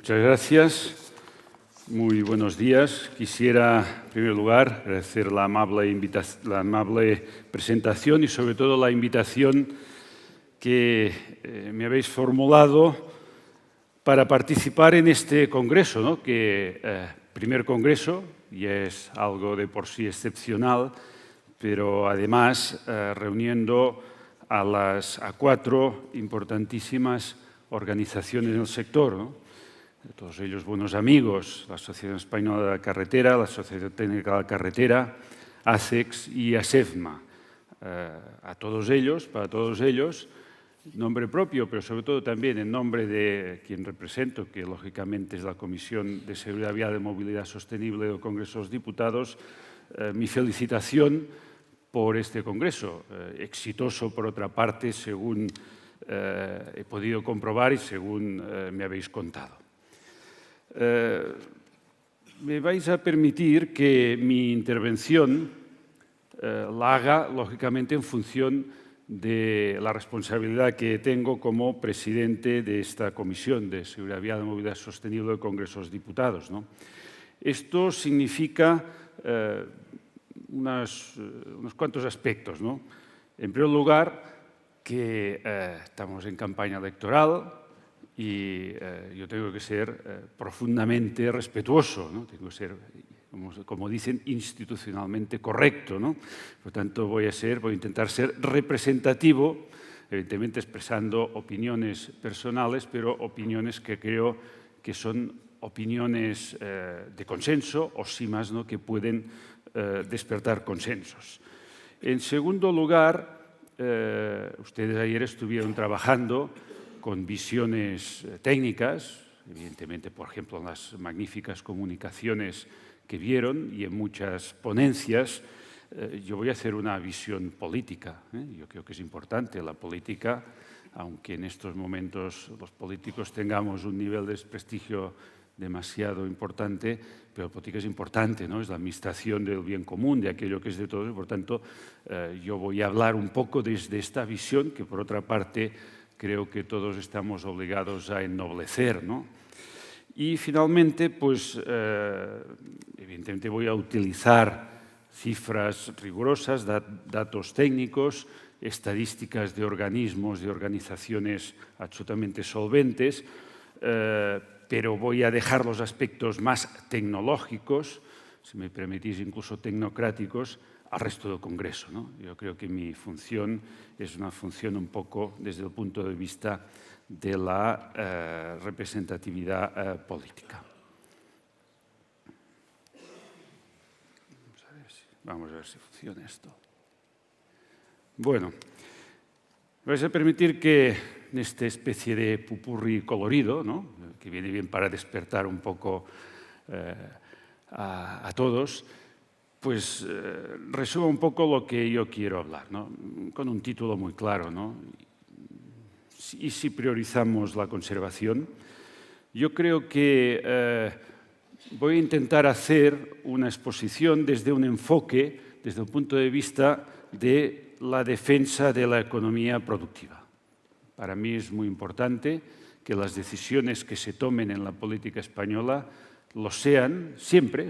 Muchas gracias. Muy buenos días. Quisiera, en primer lugar, agradecer la amable presentación y, sobre todo, la invitación que me habéis formulado para participar en este congreso, ¿no? Primer congreso, y es algo de por sí excepcional, pero además reuniendo a cuatro importantísimas organizaciones en el sector, ¿no? Todos ellos buenos amigos, la Asociación Española de la Carretera, la Asociación Técnica de la Carretera, ACEX y ASEFMA. Para todos ellos, nombre propio, pero sobre todo también en nombre de quien represento, que lógicamente es la Comisión de Seguridad Vial y Movilidad Sostenible del Congreso de los Diputados, mi felicitación por este congreso, exitoso por otra parte, según he podido comprobar y según me habéis contado. Me vais a permitir que mi intervención la haga, lógicamente, en función de la responsabilidad que tengo como presidente de esta Comisión de Seguridad Vial y Movilidad Sostenible del Congreso de los Diputados, ¿no? Esto significa unos cuantos aspectos, ¿no? En primer lugar, que estamos en campaña electoral y yo tengo que ser profundamente respetuoso, ¿no? Tengo que ser, como dicen, institucionalmente correcto, ¿no? Por tanto, voy a intentar ser representativo, evidentemente expresando opiniones personales, pero opiniones que creo que son opiniones de consenso o, sí más, ¿no?, que pueden despertar consensos. En segundo lugar, ustedes ayer estuvieron trabajando con visiones técnicas, evidentemente, por ejemplo, en las magníficas comunicaciones que vieron y en muchas ponencias. Yo voy a hacer una visión política. Yo creo que es importante la política, aunque en estos momentos los políticos tengamos un nivel de desprestigio demasiado importante, pero la política es importante, ¿no? Es la administración del bien común, de aquello que es de todos. Por tanto, yo voy a hablar un poco desde esta visión que, por otra parte, creo que todos estamos obligados a ennoblecer, ¿no? Y, finalmente, pues, evidentemente voy a utilizar cifras rigurosas, datos técnicos, estadísticas de organismos, de organizaciones absolutamente solventes, pero voy a dejar los aspectos más tecnológicos, si me permitís, incluso tecnocráticos, al resto del Congreso, ¿no? Yo creo que mi función es una función un poco desde el punto de vista de la representatividad política. Vamos a ver si funciona esto. Bueno, vais a permitir que en esta especie de pupurri colorido, ¿no?, que viene bien para despertar un poco a todos, pues resuma un poco lo que yo quiero hablar, ¿no?, con un título muy claro, ¿no? ¿Y si priorizamos la conservación? Yo creo que voy a intentar hacer una exposición desde un enfoque, desde el punto de vista de la defensa de la economía productiva. Para mí es muy importante que las decisiones que se tomen en la política española lo sean siempre,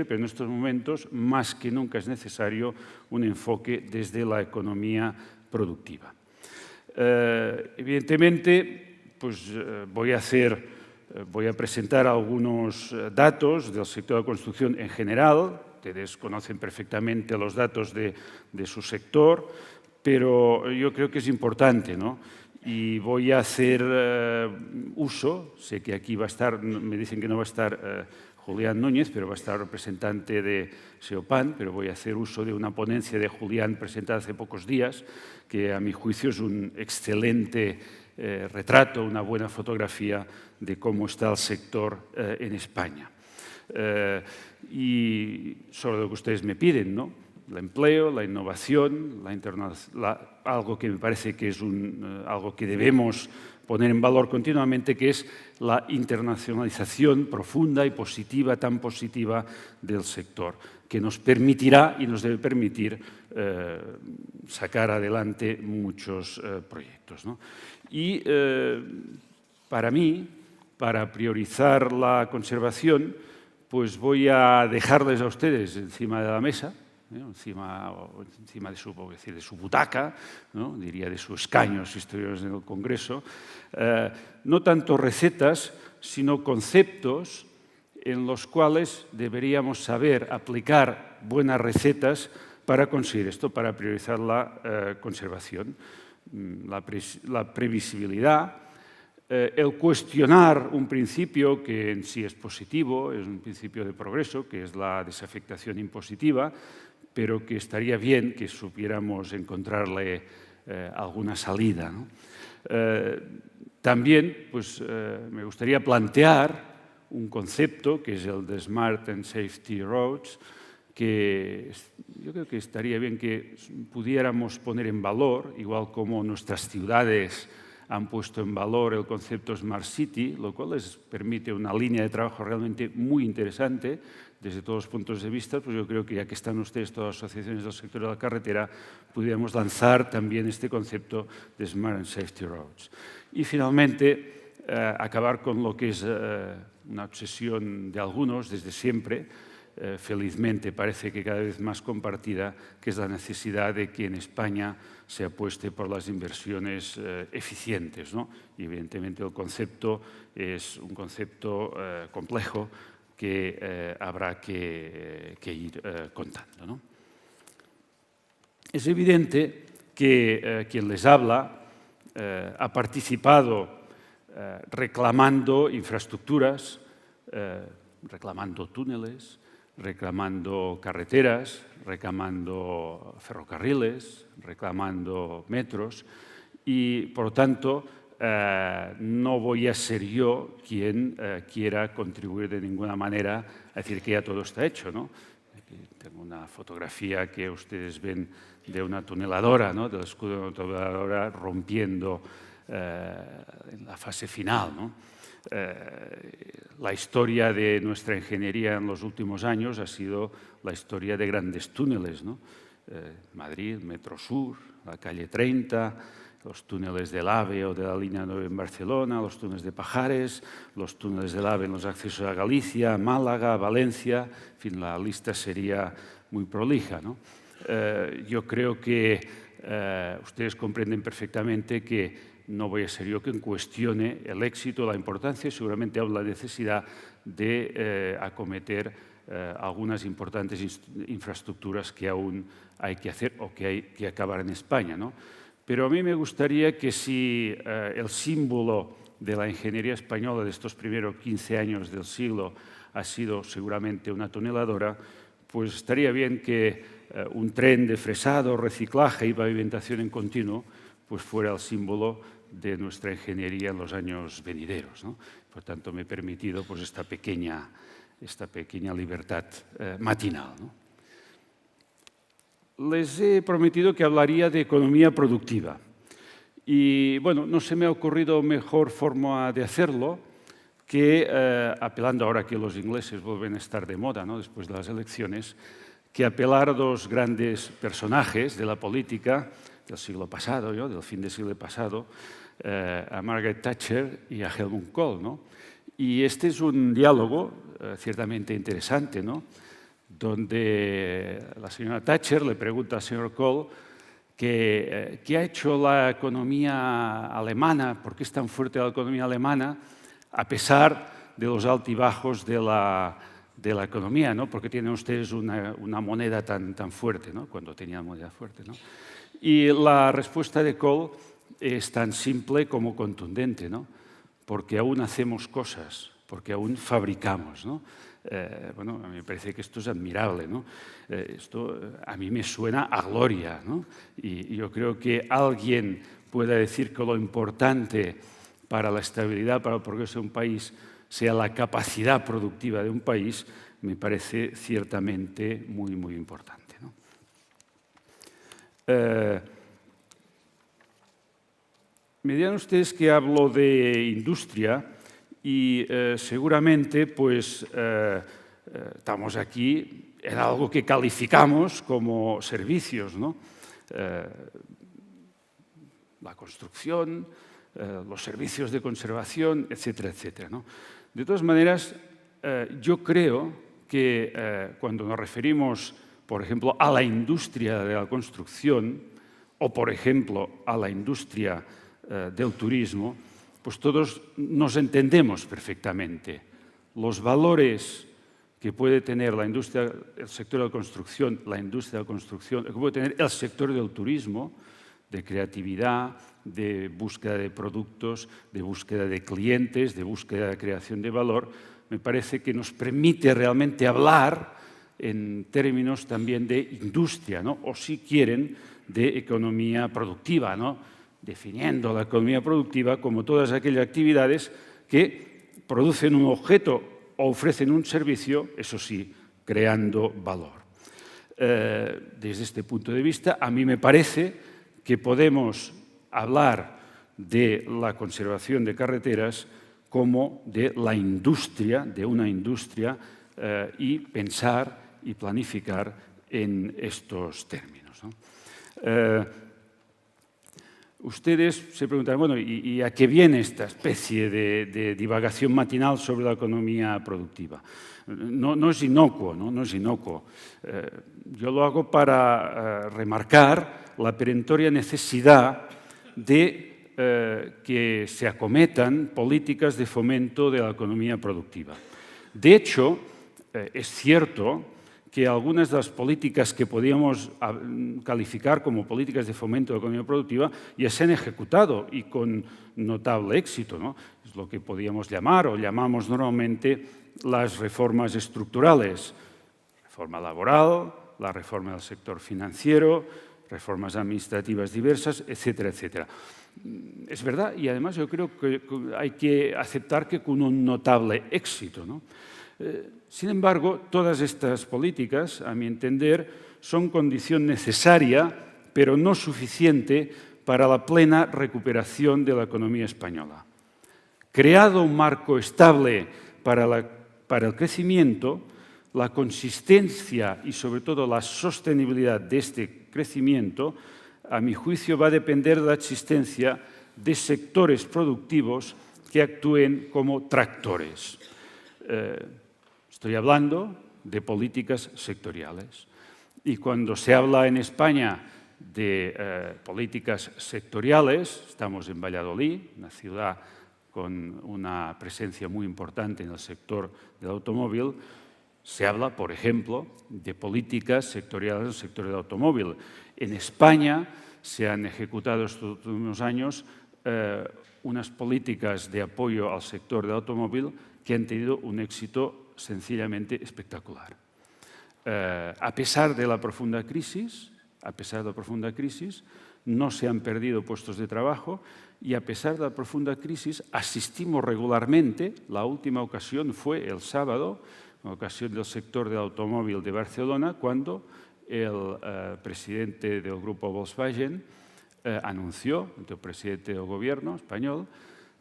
pero en estos momentos más que nunca es necesario un enfoque desde la economía productiva. Evidentemente, pues voy a presentar algunos datos del sector de construcción en general. Ustedes conocen perfectamente los datos de su sector, pero yo creo que es importante, ¿no? Y voy a hacer uso, sé que aquí va a estar, me dicen que no va a estar Julián Núñez, pero va a estar representante de SEOPAN, pero voy a hacer uso de una ponencia de Julián presentada hace pocos días, que a mi juicio es un excelente retrato, una buena fotografía de cómo está el sector en España. Y sobre lo que ustedes me piden, ¿no? El empleo, la innovación, algo que me parece que es algo que debemos poner en valor continuamente, que es la internacionalización profunda y positiva, tan positiva del sector, que nos permitirá y nos debe permitir sacar adelante muchos proyectos, ¿no? Y para mí, para priorizar la conservación, pues voy a dejarles a ustedes encima de la mesa, encima de su butaca, ¿no? Diría de su escaño si estuviéramos en el Congreso, no tanto recetas, sino conceptos en los cuales deberíamos saber aplicar buenas recetas para conseguir esto, para priorizar la conservación, la previsibilidad, el cuestionar un principio que en sí es positivo, es un principio de progreso, que es la desafectación impositiva, pero que estaría bien que supiéramos encontrarle alguna salida, ¿no? También pues, me gustaría plantear un concepto que es el de Smart and Safety Roads, que yo creo que estaría bien que pudiéramos poner en valor, igual como nuestras ciudades han puesto en valor el concepto Smart City, lo cual les permite una línea de trabajo realmente muy interesante desde todos los puntos de vista. Pues yo creo que ya que están ustedes, todas las asociaciones del sector de la carretera, pudiéramos lanzar también este concepto de Smart and Safety Roads. Y finalmente, acabar con lo que es una obsesión de algunos desde siempre, felizmente parece que cada vez más compartida, que es la necesidad de que en España se apueste por las inversiones eficientes, ¿no? Y evidentemente el concepto es un concepto complejo que habrá que ir contando, ¿no? Es evidente que quien les habla ha participado reclamando infraestructuras, reclamando túneles, reclamando carreteras, reclamando ferrocarriles, reclamando metros y, por lo tanto, no voy a ser yo quien quiera contribuir de ninguna manera a decir que ya todo está hecho, ¿no? Aquí tengo una fotografía que ustedes ven de una tuneladora, ¿no? Del escudo de una tuneladora rompiendo en la fase final, ¿no? La historia de nuestra ingeniería en los últimos años ha sido la historia de grandes túneles, ¿no? Madrid, Metro Sur, la calle 30, los túneles del AVE o de la línea 9 en Barcelona, los túneles de Pajares, los túneles del AVE en los accesos a Galicia, Málaga, Valencia, en fin, la lista sería muy prolija, ¿no? Yo creo que ustedes comprenden perfectamente que no voy a ser yo quien cuestione el éxito, la importancia y seguramente la necesidad de acometer algunas importantes infraestructuras que aún hay que hacer o que hay que acabar en España, ¿no? Pero a mí me gustaría que si el símbolo de la ingeniería española de estos primeros 15 años del siglo ha sido seguramente una tuneladora, pues estaría bien que un tren de fresado, reciclaje y pavimentación en continuo pues fuera el símbolo de nuestra ingeniería en los años venideros, ¿no? Por tanto, me he permitido pues, esta pequeña libertad matinal, ¿no? Les he prometido que hablaría de economía productiva. Y, bueno, no se me ha ocurrido mejor forma de hacerlo que, apelando ahora que los ingleses vuelven a estar de moda, ¿no? Después de las elecciones, que apelar a dos grandes personajes de la política del siglo pasado, ¿no? Del fin del siglo pasado, a Margaret Thatcher y a Helmut Kohl, ¿no? Y este es un diálogo ciertamente interesante, ¿no? Donde la señora Thatcher le pregunta al señor Kohl qué ha hecho la economía alemana, por qué es tan fuerte la economía alemana, a pesar de los altibajos de la economía, ¿no? Porque tienen ustedes una moneda tan fuerte, ¿no? Cuando tenían moneda fuerte, ¿no? Y la respuesta de Kohl es tan simple como contundente, ¿no? Porque aún hacemos cosas, porque aún fabricamos, ¿no? Bueno, a mí me parece que esto es admirable, ¿no? Esto a mí me suena a gloria, ¿no? Y yo creo que alguien pueda decir que lo importante para la estabilidad, para el progreso de un país, sea la capacidad productiva de un país, me parece ciertamente muy, muy importante, ¿no? Me dirán ustedes que hablo de industria y seguramente pues, estamos aquí en algo que calificamos como servicios, ¿no? La construcción, los servicios de conservación, etcétera, etcétera, ¿no? De todas maneras, yo creo que cuando nos referimos, por ejemplo, a la industria de la construcción o, por ejemplo, a la industria del turismo, pues todos nos entendemos perfectamente. Los valores que puede tener la industria, el sector de la construcción, que puede tener el sector del turismo, de creatividad, de búsqueda de productos, de búsqueda de clientes, de búsqueda de creación de valor, me parece que nos permite realmente hablar en términos también de industria, ¿no? O si quieren, de economía productiva, ¿no? Definiendo la economía productiva como todas aquellas actividades que producen un objeto o ofrecen un servicio, eso sí, creando valor. Desde este punto de vista, a mí me parece que podemos hablar de la conservación de carreteras como de la industria, de una industria, y pensar y planificar en estos términos, ¿no? Ustedes se preguntarán, bueno, ¿y a qué viene esta especie de divagación matinal sobre la economía productiva? No es inocuo, ¿no? No es inocuo. Yo lo hago para remarcar la perentoria necesidad de que se acometan políticas de fomento de la economía productiva. De hecho, es cierto que algunas de las políticas que podíamos calificar como políticas de fomento de la economía productiva ya se han ejecutado y con notable éxito, ¿no? Es lo que podíamos llamar o llamamos normalmente las reformas estructurales. Reforma laboral, la reforma del sector financiero, reformas administrativas diversas, etcétera, etcétera. Es verdad, y además yo creo que hay que aceptar que con un notable éxito, ¿no? Sin embargo, todas estas políticas, a mi entender, son condición necesaria, pero no suficiente para la plena recuperación de la economía española. Creado un marco estable para el crecimiento, la consistencia y, sobre todo, la sostenibilidad de este crecimiento, a mi juicio, va a depender de la existencia de sectores productivos que actúen como tractores. Estoy hablando de políticas sectoriales. Y cuando se habla en España de políticas sectoriales, estamos en Valladolid, una ciudad con una presencia muy importante en el sector del automóvil, se habla, por ejemplo, de políticas sectoriales en el sector del automóvil. En España se han ejecutado estos últimos años unas políticas de apoyo al sector del automóvil que han tenido un éxito sencillamente espectacular. A pesar de la profunda crisis, no se han perdido puestos de trabajo y a pesar de la profunda crisis asistimos regularmente, la última ocasión fue el sábado, en ocasión del sector del automóvil de Barcelona, cuando el presidente del grupo Volkswagen anunció, el presidente del gobierno español,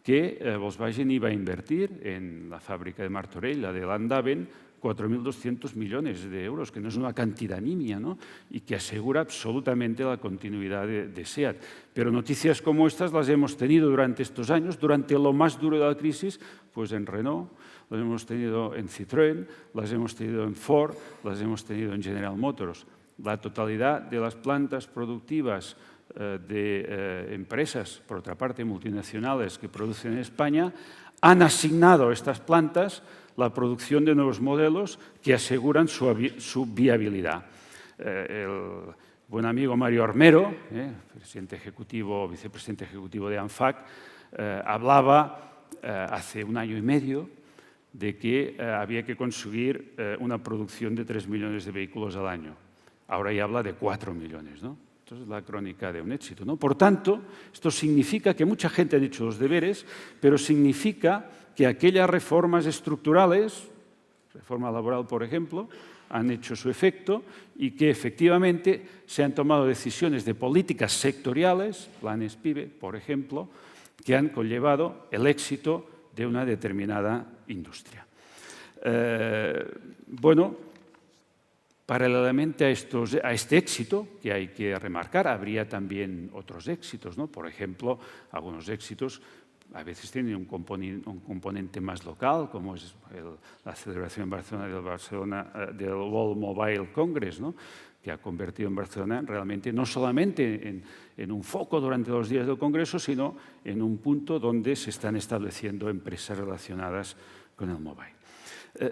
que Volkswagen iba a invertir en la fábrica de Martorell, la de Landhaven, 4.200 millones de euros, que no es una cantidad nimia, ¿no? Y que asegura absolutamente la continuidad de SEAT. Pero noticias como estas las hemos tenido durante estos años, durante lo más duro de la crisis, pues en Renault, las hemos tenido en Citroën, las hemos tenido en Ford, las hemos tenido en General Motors. La totalidad de las plantas productivas de empresas, por otra parte multinacionales, que producen en España, han asignado a estas plantas la producción de nuevos modelos que aseguran su viabilidad. El buen amigo Mario Armero, vicepresidente ejecutivo de ANFAC, hablaba hace un año y medio de que había que conseguir una producción de 3 millones de vehículos al año. Ahora ya habla de 4 millones, ¿no? Entonces, es la crónica de un éxito, ¿no? Por tanto, esto significa que mucha gente ha hecho los deberes, pero significa que aquellas reformas estructurales, reforma laboral, por ejemplo, han hecho su efecto y que efectivamente se han tomado decisiones de políticas sectoriales, planes PIBE, por ejemplo, que han conllevado el éxito de una determinada industria. Bueno, paralelamente a este éxito, que hay que remarcar, habría también otros éxitos, ¿no? Por ejemplo, algunos éxitos a veces tienen un componente más local, como es la celebración en Barcelona del World Mobile Congress, ¿no? Que ha convertido en Barcelona realmente no solamente en un foco durante los días del Congreso, sino en un punto donde se están estableciendo empresas relacionadas con el mobile.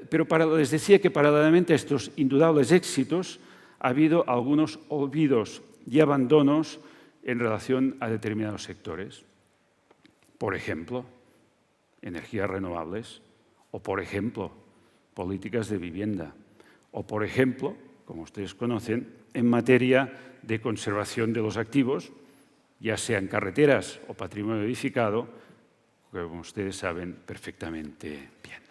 Pero les decía que paralelamente a estos indudables éxitos ha habido algunos olvidos y abandonos en relación a determinados sectores. Por ejemplo, energías renovables, o por ejemplo, políticas de vivienda, o por ejemplo, como ustedes conocen, en materia de conservación de los activos, ya sean carreteras o patrimonio edificado, que como ustedes saben perfectamente bien.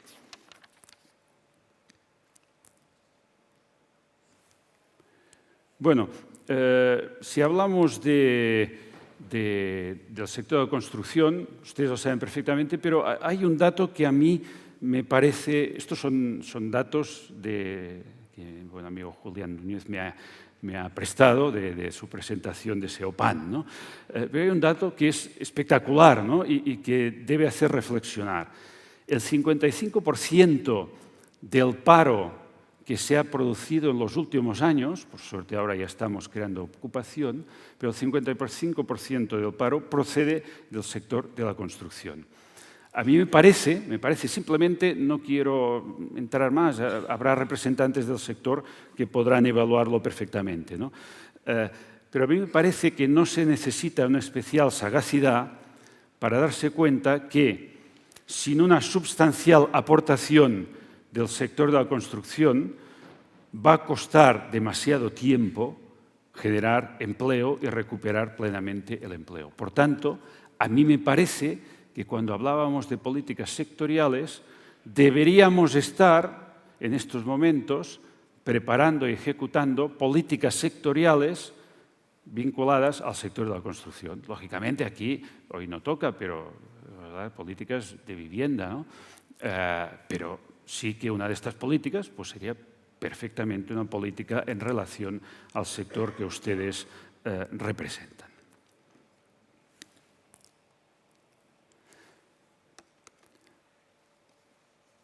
Bueno, si hablamos del sector de la construcción, ustedes lo saben perfectamente, pero hay un dato que a mí me parece, estos son datos que mi buen amigo Julián Núñez me ha prestado de su presentación de SEOPAN, ¿no? Pero hay un dato que es espectacular, ¿no? y que debe hacer reflexionar. El 55% del paro que se ha producido en los últimos años, por suerte ahora ya estamos creando ocupación, pero el 55% del paro procede del sector de la construcción. A mí me parece, simplemente no quiero entrar más, habrá representantes del sector que podrán evaluarlo perfectamente, ¿no? Pero a mí me parece que no se necesita una especial sagacidad para darse cuenta que sin una sustancial aportación del sector de la construcción va a costar demasiado tiempo generar empleo y recuperar plenamente el empleo. Por tanto, a mí me parece que cuando hablábamos de políticas sectoriales deberíamos estar en estos momentos preparando y ejecutando políticas sectoriales vinculadas al sector de la construcción. Lógicamente aquí, hoy no toca, pero ¿verdad? Políticas de vivienda, ¿no? Pero sí que una de estas políticas pues, sería perfectamente una política en relación al sector que ustedes representan.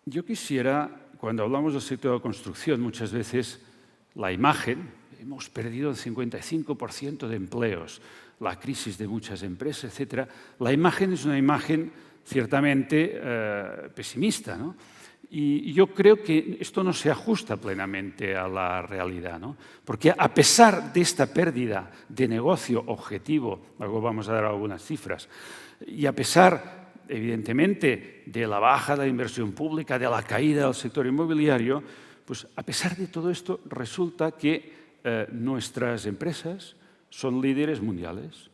Yo quisiera, cuando hablamos del sector de la construcción, muchas veces la imagen, hemos perdido el 55% de empleos, la crisis de muchas empresas, etc. La imagen es una imagen ciertamente pesimista, ¿no? Y yo creo que esto no se ajusta plenamente a la realidad, ¿no? Porque a pesar de esta pérdida de negocio objetivo, luego vamos a dar algunas cifras, y a pesar evidentemente, de la baja de la inversión pública, de la caída del sector inmobiliario, pues a pesar de todo esto, resulta que nuestras empresas son líderes mundiales.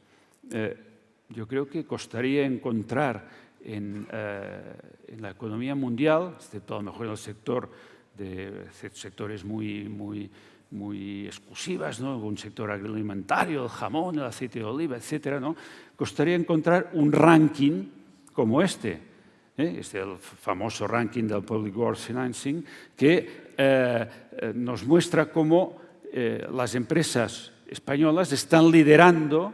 Yo creo que costaría encontrar en la economía mundial, excepto a lo mejor en el sector de sectores muy exclusivas, ¿no? Un sector agroalimentario, el jamón, el aceite de oliva, etcétera, ¿no? Costaría encontrar un ranking como este es el famoso ranking del Public Works Financing, que nos muestra cómo las empresas españolas están liderando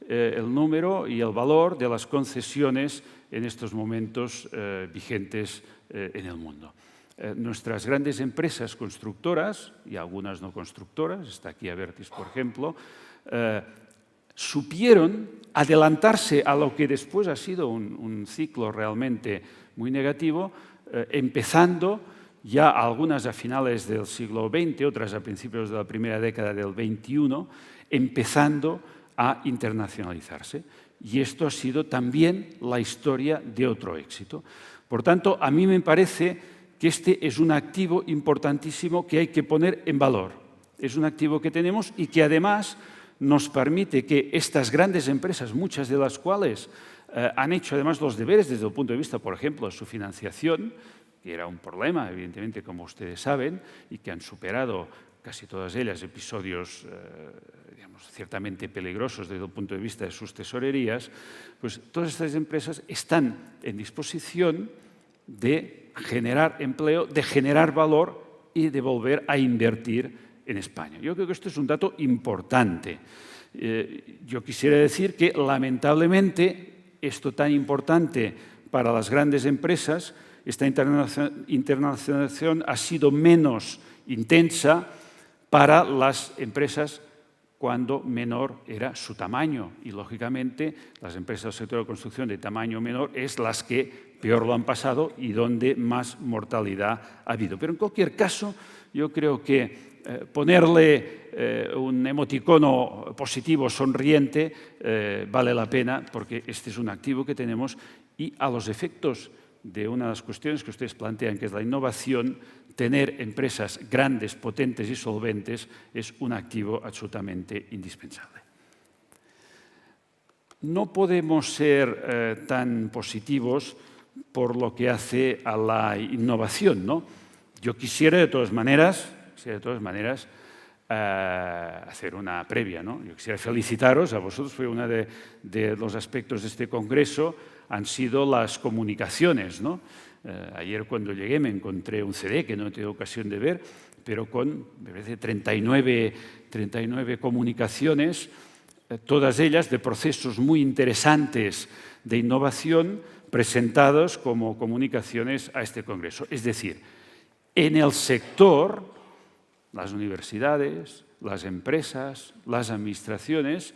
el número y el valor de las concesiones en estos momentos vigentes en el mundo. Nuestras grandes empresas constructoras, y algunas no constructoras, está aquí Abertis, por ejemplo, supieron adelantarse a lo que después ha sido un ciclo realmente muy negativo, empezando ya algunas a finales del siglo XX, otras a principios de la primera década del XXI, empezando a internacionalizarse. Y esto ha sido también la historia de otro éxito. Por tanto, a mí me parece que este es un activo importantísimo que hay que poner en valor. Es un activo que tenemos y que además nos permite que estas grandes empresas, muchas de las cuales han hecho además los deberes desde el punto de vista, por ejemplo, de su financiación, que era un problema, evidentemente, como ustedes saben, y que han superado casi todas ellas episodios digamos, ciertamente peligrosos desde el punto de vista de sus tesorerías, pues todas estas empresas están en disposición de generar empleo, de generar valor y de volver a invertir en España. Yo creo que esto es un dato importante. Yo quisiera decir que, lamentablemente, esto tan importante para las grandes empresas, esta internacionalización ha sido menos intensa para las empresas cuando menor era su tamaño. Y, lógicamente, las empresas del sector de construcción de tamaño menor es las que peor lo han pasado y donde más mortalidad ha habido. Pero, en cualquier caso, yo creo que ponerle un emoticono positivo, sonriente, vale la pena, porque este es un activo que tenemos y a los efectos de una de las cuestiones que ustedes plantean, que es la innovación, tener empresas grandes, potentes y solventes es un activo absolutamente indispensable. No podemos ser tan positivos por lo que hace a la innovación, ¿no? Yo quisiera, de todas maneras, hacer una previa, ¿no? Yo quisiera felicitaros a vosotros, porque uno de los aspectos de este congreso han sido las comunicaciones, ¿no? Ayer cuando llegué me encontré un CD que no he tenido ocasión de ver, pero con, me parece, 39 comunicaciones, todas ellas de procesos muy interesantes de innovación presentados como comunicaciones a este congreso. Es decir, en el sector, las universidades, las empresas, las administraciones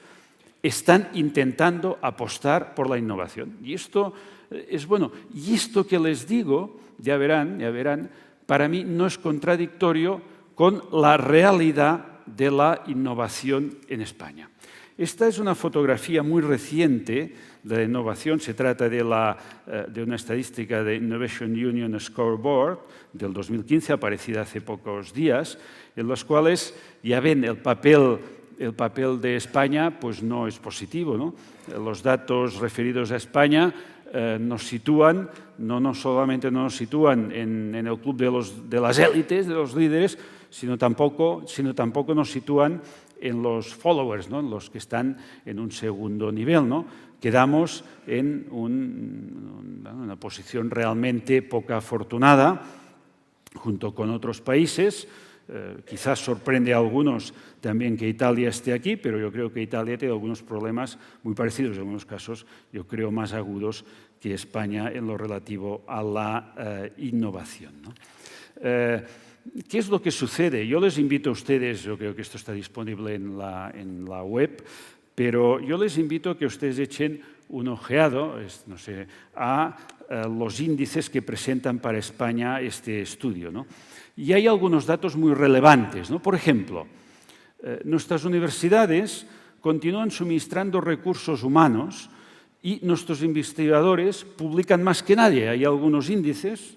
están intentando apostar por la innovación. Y esto es bueno. Y esto que les digo, ya verán, para mí no es contradictorio con la realidad de la innovación en España. Esta es una fotografía muy reciente de la innovación. Se trata de una estadística de Innovation Union Scoreboard del 2015, aparecida hace pocos días, en los cuales ya ven el papel de España, pues no es positivo, ¿no? Los datos referidos a España nos sitúan, no solamente no nos sitúan en el club de las élites, de los líderes, sino tampoco nos sitúan en los followers, ¿no? En los que están en un segundo nivel, ¿no? Quedamos en una posición realmente poco afortunada, junto con otros países. Quizás sorprende a algunos también que Italia esté aquí, pero yo creo que Italia tiene algunos problemas muy parecidos, en algunos casos yo creo más agudos que España en lo relativo a la innovación, ¿no? ¿Qué es lo que sucede? Yo les invito a ustedes, yo creo que esto está disponible en la web, pero yo les invito a que ustedes echen un ojeado, no sé, a los índices que presentan para España este estudio, ¿no? Y hay algunos datos muy relevantes, ¿no? Por ejemplo, nuestras universidades continúan suministrando recursos humanos y nuestros investigadores publican más que nadie. Hay algunos índices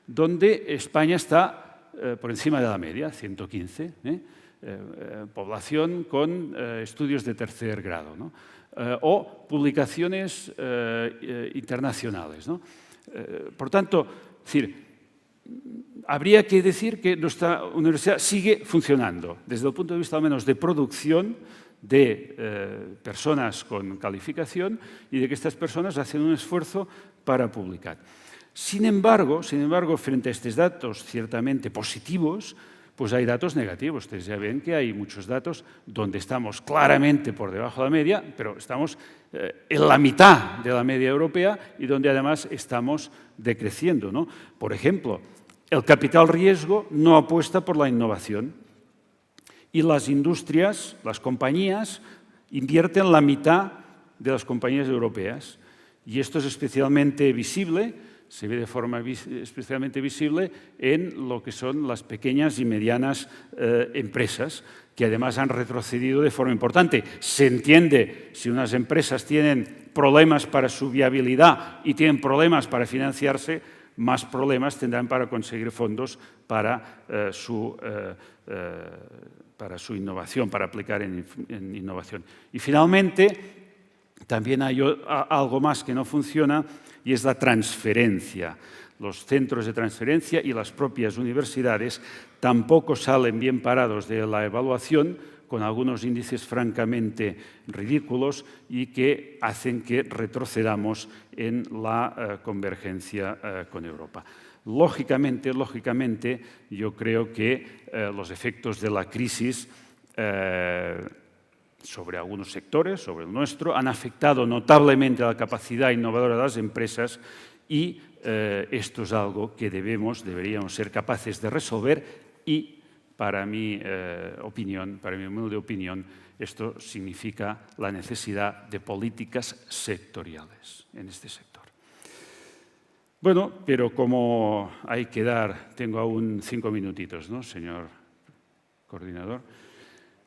donde España está por encima de la media, 115, población con estudios de tercer grado, ¿no? O publicaciones internacionales, ¿no? Por tanto, es decir, habría que decir que nuestra universidad sigue funcionando, desde el punto de vista al menos de producción de personas con calificación y de que estas personas hacen un esfuerzo para publicar. Sin embargo, frente a estos datos ciertamente positivos, pues hay datos negativos. Ustedes ya ven que hay muchos datos donde estamos claramente por debajo de la media, pero estamos en la mitad de la media europea y donde además estamos decreciendo, ¿no? Por ejemplo, el capital riesgo no apuesta por la innovación y las industrias, las compañías, invierten la mitad de las compañías europeas. Y esto es especialmente visible, se ve de forma especialmente visible en lo que son las pequeñas y medianas empresas, que además han retrocedido de forma importante. Se entiende, si unas empresas tienen problemas para su viabilidad y tienen problemas para financiarse, más problemas tendrán para conseguir fondos para su innovación, para aplicar en innovación. Y finalmente, también hay algo más que no funciona y es la transferencia. Los centros de transferencia y las propias universidades tampoco salen bien parados de la evaluación con algunos índices francamente ridículos y que hacen que retrocedamos en la convergencia con Europa. Lógicamente, yo creo que los efectos de la crisis sobre algunos sectores, sobre el nuestro, han afectado notablemente a la capacidad innovadora de las empresas y esto es algo que deberíamos ser capaces de resolver y, para mi humilde opinión, esto significa la necesidad de políticas sectoriales en este sector. Bueno, pero como hay que tengo aún 5 minutitos, ¿no, señor coordinador?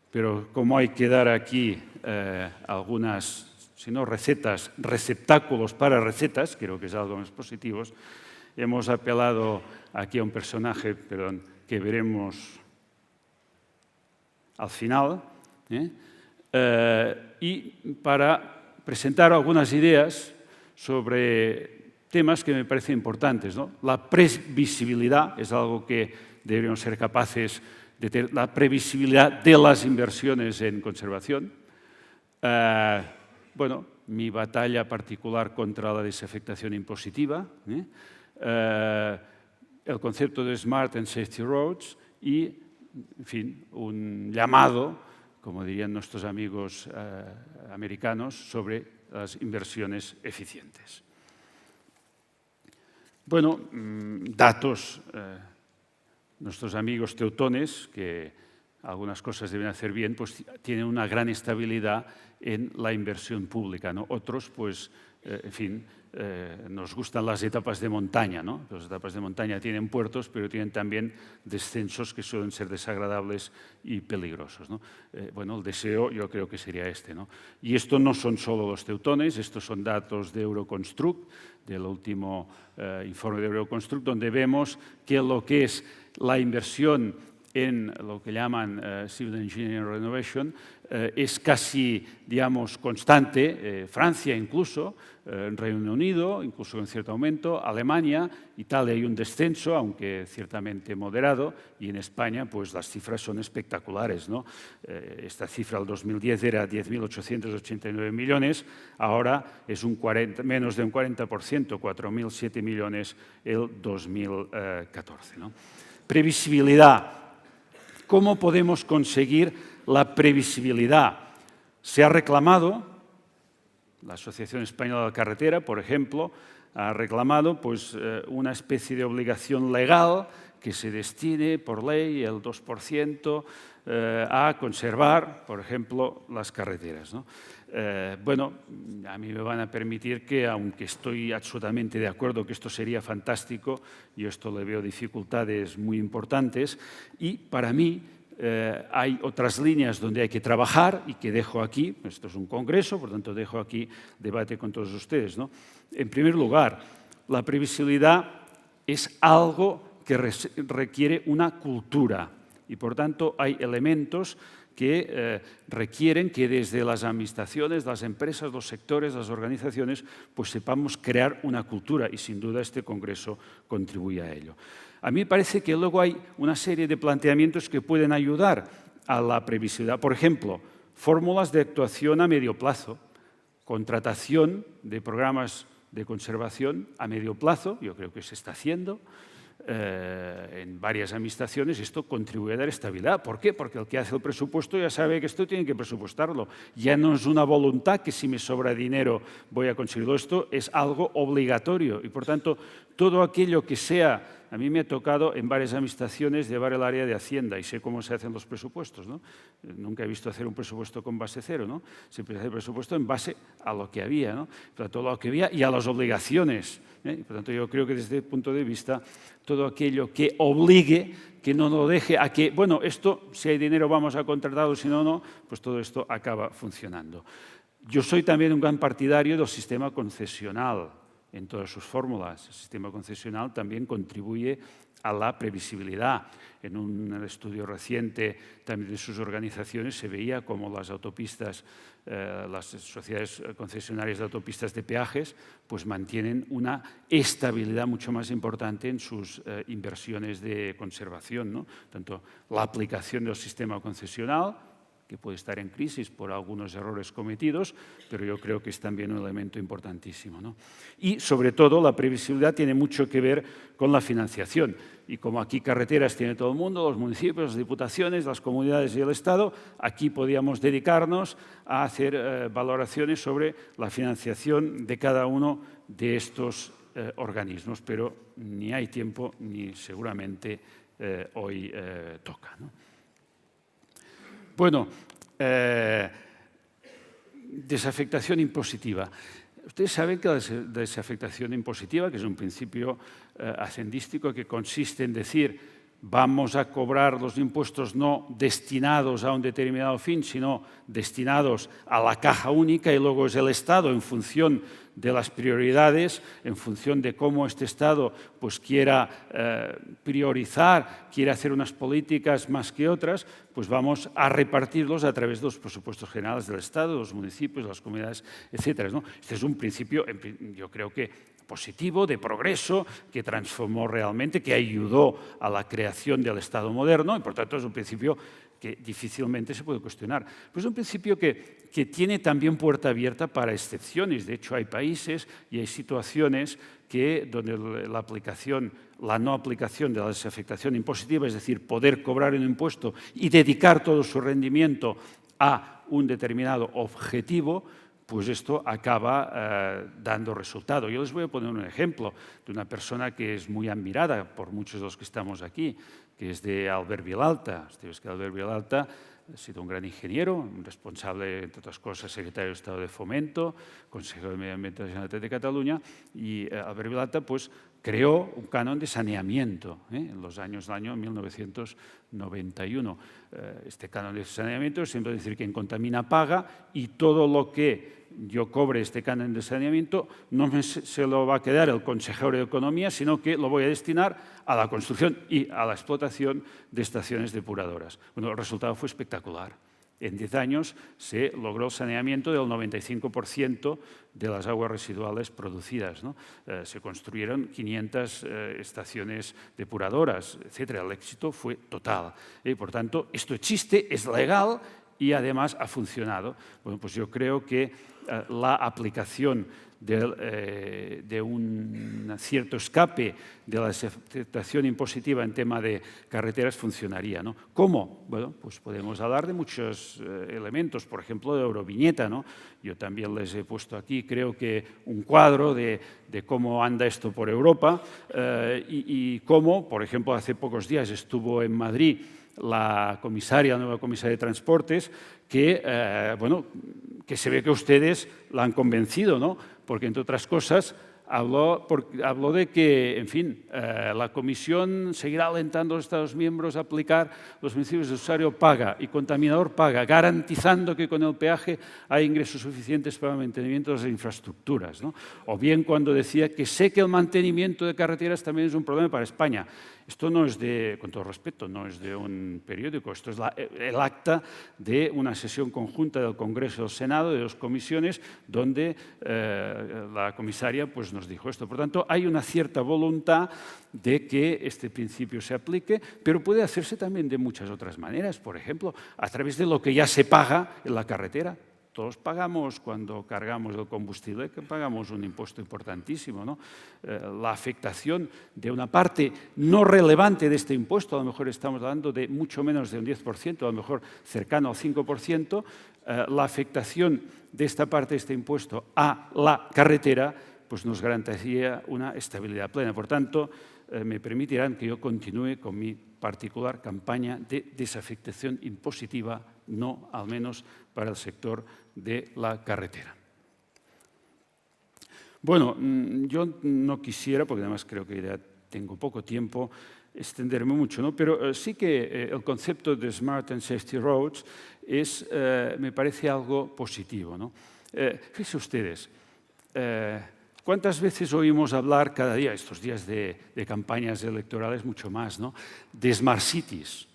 Pero como hay que dar aquí algunas, si no recetas, receptáculos para recetas, creo que es algo más positivo, hemos apelado aquí a un personaje, que veremos al final, y para presentar algunas ideas sobre temas que me parecen importantes, ¿no? La previsibilidad es algo que deberíamos ser capaces de tener, la previsibilidad de las inversiones en conservación. Bueno, mi batalla particular contra la desafectación impositiva, el concepto de Smart and Safety Roads y, en fin, un llamado, como dirían nuestros amigos americanos, sobre las inversiones eficientes. Bueno, datos, nuestros amigos teutones, que algunas cosas deben hacer bien, pues tienen una gran estabilidad en la inversión pública, ¿no? Otros, pues, en fin, nos gustan las etapas de montaña, ¿no? Las etapas de montaña tienen puertos, pero tienen también descensos que suelen ser desagradables y peligrosos, ¿no? Bueno, el deseo yo creo que sería este, ¿no? Y esto no son solo los teutones, estos son datos de Euroconstruct, del último informe de Euroconstruct, donde vemos que lo que es la inversión en lo que llaman Civil Engineering Renovation es casi, digamos, constante. Francia incluso, Reino Unido, incluso con cierto aumento, Alemania, Italia hay un descenso, aunque ciertamente moderado, y en España pues las cifras son espectaculares, ¿no? Esta cifra del 2010 era 10.889 millones, ahora es menos de un 40%, 4.007 millones el 2014, ¿no? Previsibilidad. ¿Cómo podemos conseguir la previsibilidad? Se ha reclamado, la Asociación Española de la Carretera, por ejemplo, ha reclamado pues, una especie de obligación legal que se destine por ley el 2% a conservar, por ejemplo, las carreteras, ¿no? Bueno, a mí me van a permitir que, aunque estoy absolutamente de acuerdo que esto sería fantástico, yo esto le veo dificultades muy importantes y para mí hay otras líneas donde hay que trabajar y que dejo aquí, esto es un congreso, por tanto dejo aquí debate con todos ustedes, ¿no? En primer lugar, la previsibilidad es algo que requiere una cultura y por tanto hay elementos que requieren que desde las administraciones, las empresas, los sectores, las organizaciones, pues sepamos crear una cultura y sin duda este congreso contribuye a ello. A mí me parece que luego hay una serie de planteamientos que pueden ayudar a la previsibilidad. Por ejemplo, fórmulas de actuación a medio plazo, contratación de programas de conservación a medio plazo, yo creo que se está haciendo, en varias administraciones, esto contribuye a dar estabilidad. ¿Por qué? Porque el que hace el presupuesto ya sabe que esto tiene que presupuestarlo. Ya no es una voluntad que si me sobra dinero voy a conseguirlo. Esto es algo obligatorio y, por tanto, todo aquello que sea... A mí me ha tocado en varias administraciones llevar el área de Hacienda y sé cómo se hacen los presupuestos, ¿no? Nunca he visto hacer un presupuesto con base cero, ¿no? Siempre se hace el presupuesto en base a lo que había, ¿no? Por todo lo que había y a las obligaciones, ¿eh? Por tanto, yo creo que desde el punto de vista, todo aquello que obligue, que no lo deje a que, bueno, esto, si hay dinero vamos a contratarlo, si no, no, pues todo esto acaba funcionando. Yo soy también un gran partidario del sistema concesional, en todas sus fórmulas. El sistema concesional también contribuye a la previsibilidad. En un estudio reciente también de sus organizaciones se veía como las autopistas, las sociedades concesionarias de autopistas de peajes, pues mantienen una estabilidad mucho más importante en sus inversiones de conservación, ¿no? Tanto la aplicación del sistema concesional que puede estar en crisis por algunos errores cometidos, pero yo creo que es también un elemento importantísimo, ¿no? Y, sobre todo, la previsibilidad tiene mucho que ver con la financiación. Y como aquí carreteras tiene todo el mundo, los municipios, las diputaciones, las comunidades y el Estado, aquí podíamos dedicarnos a hacer valoraciones sobre la financiación de cada uno de estos organismos, pero ni hay tiempo ni seguramente hoy toca, ¿no? Bueno, desafectación impositiva. Ustedes saben que la desafectación impositiva, que es un principio hacendístico que consiste en decir vamos a cobrar los impuestos no destinados a un determinado fin, sino destinados a la caja única, y luego es el Estado, en función de las prioridades, en función de cómo este Estado pues, quiera priorizar, quiera hacer unas políticas más que otras, pues vamos a repartirlos a través de los presupuestos generales del Estado, de los municipios, de las comunidades, etcétera, ¿no? Este es un principio, yo creo que positivo, de progreso, que transformó realmente, que ayudó a la creación del Estado moderno, y por tanto es un principio que difícilmente se puede cuestionar. Pero es un principio que tiene también puerta abierta para excepciones. De hecho, hay países y hay situaciones donde la no aplicación de la desafectación impositiva, es decir, poder cobrar un impuesto y dedicar todo su rendimiento a un determinado objetivo, pues esto acaba dando resultado. Yo les voy a poner un ejemplo de una persona que es muy admirada por muchos de los que estamos aquí, que es de Albert Vilalta. Ustedes que Albert Vilalta ha sido un gran ingeniero, un responsable, entre otras cosas, secretario de Estado de Fomento, consejero de Medio Ambiente de la Generalitat de Cataluña, y Albert Vilalta pues, creó un canon de saneamiento en los años 1991. Este canon de saneamiento es siempre decir quien contamina paga, y todo lo que yo cobre este canon de saneamiento no se lo va a quedar el consejero de Economía, sino que lo voy a destinar a la construcción y a la explotación de estaciones depuradoras. Bueno, el resultado fue espectacular. En 10 años se logró el saneamiento del 95% de las aguas residuales producidas, ¿no? Se construyeron 500 estaciones depuradoras, etcétera. El éxito fue total. Por tanto, esto existe, es legal y además ha funcionado. Bueno, pues yo creo que la aplicación de un cierto escape de la desafectación impositiva en tema de carreteras funcionaría, ¿no? ¿Cómo? Bueno, pues podemos hablar de muchos elementos, por ejemplo, de Euroviñeta, ¿no? Yo también les he puesto aquí, creo que un cuadro de cómo anda esto por Europa y cómo, por ejemplo, hace pocos días estuvo en Madrid la nueva comisaria de Transportes, que, bueno, que se ve que ustedes la han convencido, ¿no? Porque, entre otras cosas, habló de que, en fin, la Comisión seguirá alentando a los Estados miembros a aplicar los principios de usuario paga y contaminador paga, garantizando que con el peaje hay ingresos suficientes para el mantenimiento de las infraestructuras, ¿no? O bien cuando decía que sé que el mantenimiento de carreteras también es un problema para España. Esto no es con todo respeto, no es de un periódico, esto es el acta de una sesión conjunta del Congreso y del Senado, de dos comisiones, donde la comisaria pues, nos dijo esto. Por tanto, hay una cierta voluntad de que este principio se aplique, pero puede hacerse también de muchas otras maneras, por ejemplo, a través de lo que ya se paga en la carretera. Todos pagamos, cuando cargamos el combustible, que pagamos un impuesto importantísimo, ¿no? La afectación de una parte no relevante de este impuesto, a lo mejor estamos hablando de mucho menos de un 10%, a lo mejor cercano al 5%, la afectación de esta parte de este impuesto a la carretera pues nos garantizaría una estabilidad plena. Por tanto, me permitirán que yo continúe con mi particular campaña de desafectación impositiva, no al menos para el sector de la carretera. Bueno, yo no quisiera, porque además creo que ya tengo poco tiempo, extenderme mucho, ¿no? Pero sí que el concepto de Smart and Safety Roads me parece algo positivo, ¿no? Fíjense ustedes, ¿cuántas veces oímos hablar cada día, estos días de campañas electorales, mucho más, ¿no? De Smart Cities?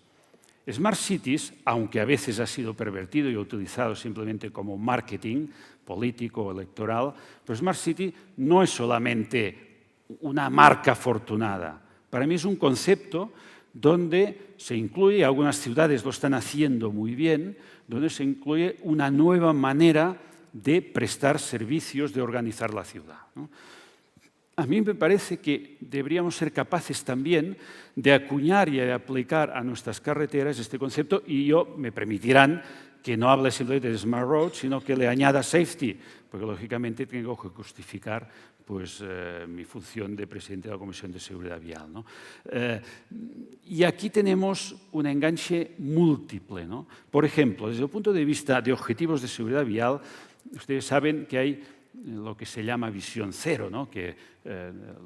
Smart Cities, aunque a veces ha sido pervertido y utilizado simplemente como marketing político o electoral, pero Smart City no es solamente una marca afortunada. Para mí es un concepto donde se incluye, algunas ciudades lo están haciendo muy bien, donde se incluye una nueva manera de prestar servicios, de organizar la ciudad, ¿no? A mí me parece que deberíamos ser capaces también de acuñar y de aplicar a nuestras carreteras este concepto, y me permitirán que no hable simplemente de Smart Road, sino que le añada safety, porque lógicamente tengo que justificar pues, mi función de presidente de la Comisión de Seguridad Vial, ¿no? Y aquí tenemos un enganche múltiple, ¿no? Por ejemplo, desde el punto de vista de objetivos de seguridad vial, ustedes saben que hay lo que se llama visión cero, ¿no? Que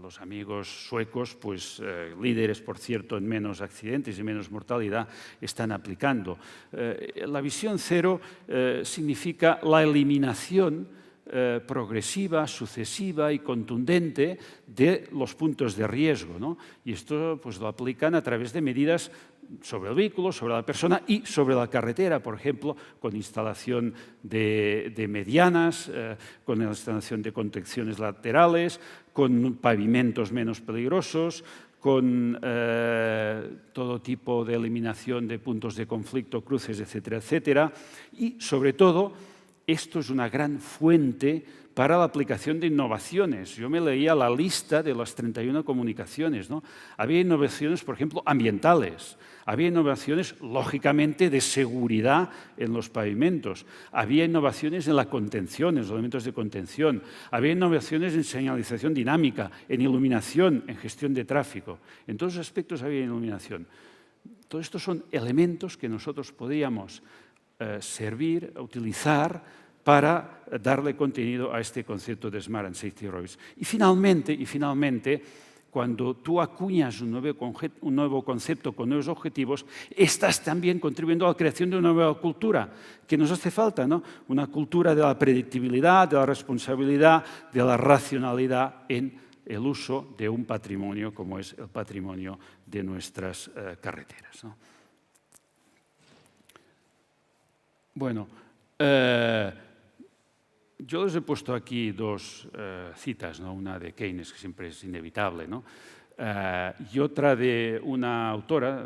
los amigos suecos, pues líderes, por cierto, en menos accidentes y menos mortalidad, están aplicando. La visión cero significa la eliminación progresiva, sucesiva y contundente de los puntos de riesgo, ¿no? Y esto pues, lo aplican a través de medidas sobre el vehículo, sobre la persona y sobre la carretera, por ejemplo, con instalación de medianas, con la instalación de contenciones laterales, con pavimentos menos peligrosos, con todo tipo de eliminación de puntos de conflicto, cruces, etcétera, etcétera. Y, sobre todo, esto es una gran fuente para la aplicación de innovaciones. Yo me leía la lista de las 31 comunicaciones, ¿no? Había innovaciones, por ejemplo, ambientales. Había innovaciones, lógicamente, de seguridad en los pavimentos. Había innovaciones en la contención, en los elementos de contención. Había innovaciones en señalización dinámica, en iluminación, en gestión de tráfico. En todos los aspectos había iluminación. Todos estos son elementos que nosotros podíamos servir, utilizar para darle contenido a este concepto de Smart and Safety Roads. Y finalmente, cuando tú acuñas un nuevo concepto con nuevos objetivos, estás también contribuyendo a la creación de una nueva cultura que nos hace falta, ¿no? Una cultura de la predictibilidad, de la responsabilidad, de la racionalidad en el uso de un patrimonio como es el patrimonio de nuestras carreteras, ¿no? Bueno, yo les he puesto aquí dos citas, ¿no? Una de Keynes, que siempre es inevitable, ¿no? Y otra de una autora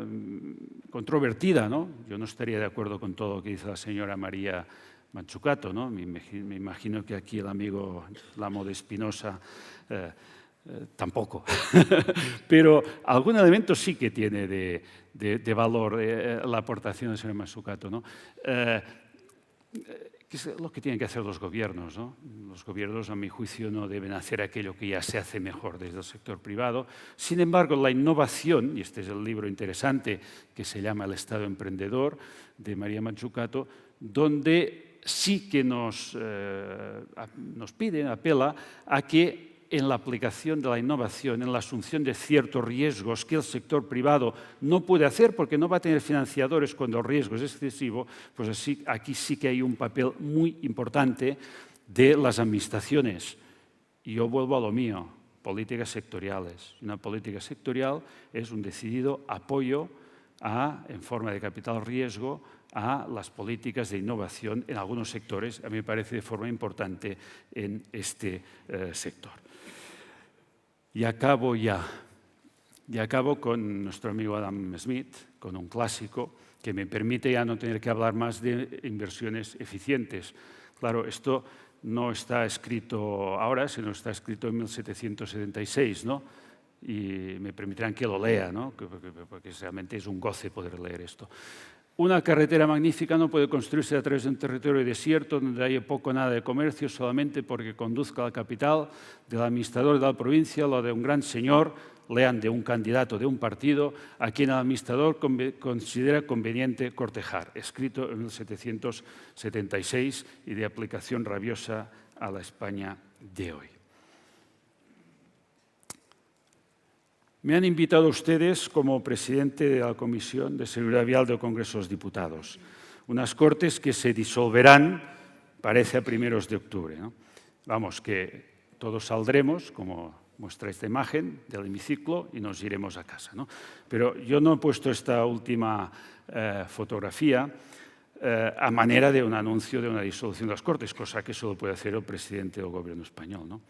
controvertida, ¿no? Yo no estaría de acuerdo con todo lo que dice la señora María Mazzucato, ¿no? Me imagino que aquí el amigo Lamo de Espinosa tampoco. Pero algún elemento sí que tiene de valor la aportación de la señora Mazzucato, ¿no? ¿Qué es lo que tienen que hacer los gobiernos, ¿no? Los gobiernos, a mi juicio, no deben hacer aquello que ya se hace mejor desde el sector privado. Sin embargo, la innovación, y este es el libro interesante que se llama El Estado Emprendedor, de María Mazzucato, donde sí que nos pide, apela a que en la aplicación de la innovación, en la asunción de ciertos riesgos que el sector privado no puede hacer porque no va a tener financiadores cuando el riesgo es excesivo, pues así, aquí sí que hay un papel muy importante de las administraciones. Y yo vuelvo a lo mío, políticas sectoriales. Una política sectorial es un decidido apoyo en forma de capital riesgo a las políticas de innovación en algunos sectores, a mí me parece de forma importante en este sector. Y acabo ya. Y acabo con nuestro amigo Adam Smith, con un clásico que me permite ya no tener que hablar más de inversiones eficientes. Claro, esto no está escrito ahora, sino está escrito en 1776, ¿no? Y me permitirán que lo lea, ¿no? Porque realmente es un goce poder leer esto. Una carretera magnífica no puede construirse a través de un territorio desierto donde haya poco o nada de comercio solamente porque conduzca a la capital del administrador de la provincia o de un gran señor, lean de un candidato de un partido, a quien el administrador considera conveniente cortejar. Escrito en 1776 y de aplicación rabiosa a la España de hoy. Me han invitado ustedes como presidente de la Comisión de Seguridad Vial del Congreso de los Diputados. Unas Cortes que se disolverán, parece, a primeros de octubre, ¿no? Vamos, que todos saldremos, como muestra esta imagen, del hemiciclo y nos iremos a casa, ¿no? Pero yo no he puesto esta última fotografía a manera de un anuncio de una disolución de las Cortes, cosa que solo puede hacer el presidente del Gobierno español, ¿no?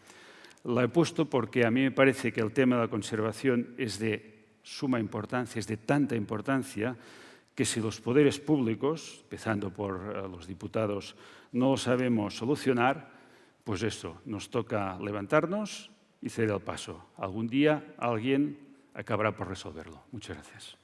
La he puesto porque a mí me parece que el tema de la conservación es de suma importancia, es de tanta importancia, que si los poderes públicos, empezando por los diputados, no lo sabemos solucionar, pues eso, nos toca levantarnos y ceder el paso. Algún día alguien acabará por resolverlo. Muchas gracias.